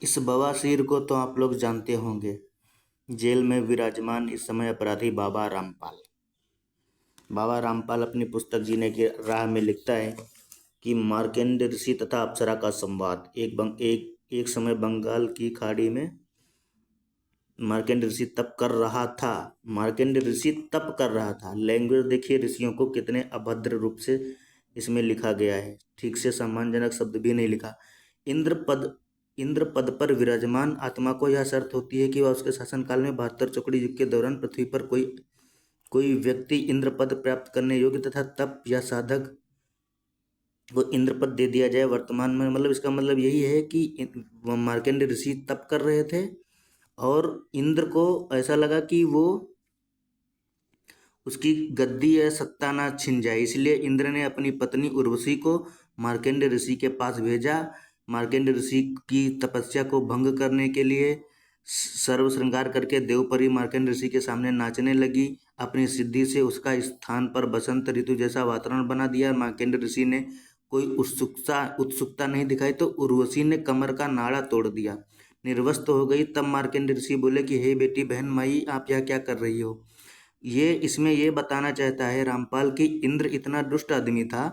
इस बवासीर को तो आप लोग जानते होंगे। जेल में विराजमान इस समय अपराधी बाबा रामपाल। बाबा रामपाल अपनी पुस्तक जीने की राह में लिखता है कि मार्कंडेय ऋषि तथा अप्सरा का संवाद। एक समय बंगाल की खाड़ी में मार्कंडेय ऋषि तप कर रहा था। मार्कंडेय ऋषि तप कर रहा था। लैंग्वेज देखिए ऋषियों को कितने अभद्र रूप से इसमें लिखा गया है। ठीक से सम्मानजनक शब्द भी नहीं लिखा। इंद्र पद पर विराजमान आत्मा को यह शर्त होती है कि वह उसके शासनकाल में 72 चौकड़ी युग के दौरान पृथ्वी पर कोई व्यक्ति इंद्र पद प्राप्त करने योग्य तथा तप या साधक को इंद्र पद दे दिया जाए। वर्तमान में मतलब इसका मतलब यही है कि मार्कंडेय ऋषि तप कर रहे थे और इंद्र को ऐसा लगा कि वो उसकी गद्दी या सत्ता ना छिन जाए, इसलिए इंद्र ने अपनी पत्नी उर्वशी को मार्कंडेय ऋषि के पास भेजा। मार्कंडेय ऋषि की तपस्या को भंग करने के लिए सर्व श्रृंगार करके देवपरी मार्कंडेय ऋषि के सामने नाचने लगी। अपनी सिद्धि से उसका स्थान पर बसंत ऋतु जैसा वातावरण बना दिया। मार्कंडेय ऋषि ने कोई उत्सुकता नहीं दिखाई तो उर्वशी ने कमर का नाड़ा तोड़ दिया, निर्वस्त्र हो गई। तब मार्कंडेय ऋषि बोले कि हे बेटी बहन माई, आप यह क्या कर रही हो। ये इसमें ये बताना चाहता है रामपाल कि इंद्र इतना दुष्ट आदमी था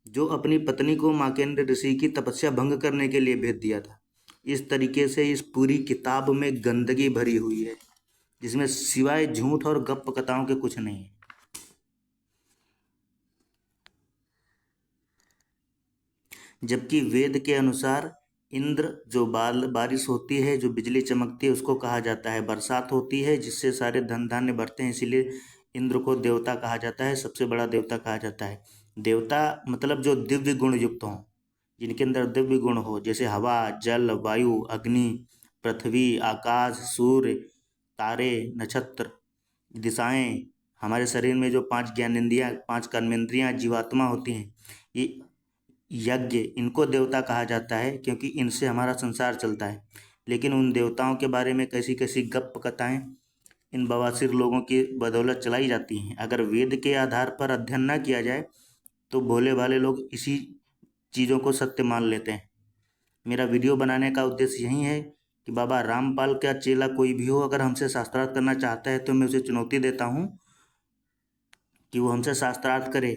जो अपनी पत्नी को मार्कंडेय ऋषि की तपस्या भंग करने के लिए भेज दिया था। इस तरीके से इस पूरी किताब में गंदगी भरी हुई है जिसमें सिवाय झूठ और गप कथाओं के कुछ नहीं है। जबकि वेद के अनुसार इंद्र जो बारिश होती है, जो बिजली चमकती है, उसको कहा जाता है बरसात होती है जिससे सारे धन धान्य बढ़ते हैं, इसीलिए इंद्र को देवता कहा जाता है, सबसे बड़ा देवता कहा जाता है। देवता मतलब जो दिव्य गुण युक्त हों, जिनके अंदर दिव्य गुण हो, जैसे हवा, जल, वायु, अग्नि, पृथ्वी, आकाश, सूर्य, तारे, नक्षत्र, दिशाएं, हमारे शरीर में जो 5 ज्ञानेंद्रियां, 5 कर्मेंद्रियां, जीवात्मा होती हैं, ये यज्ञ, इनको देवता कहा जाता है क्योंकि इनसे हमारा संसार चलता है। लेकिन उन देवताओं के बारे में कैसी कैसी गप कथाएं इन बवासीर लोगों की बदौलत चलाई जाती हैं। अगर वेद के आधार पर अध्ययन न किया जाए तो भोले भाले लोग इसी चीज़ों को सत्य मान लेते हैं। मेरा वीडियो बनाने का उद्देश्य यही है कि बाबा रामपाल का चेला कोई भी हो, अगर हमसे शास्त्रार्थ करना चाहता है तो मैं उसे चुनौती देता हूँ कि वो हमसे शास्त्रार्थ करे।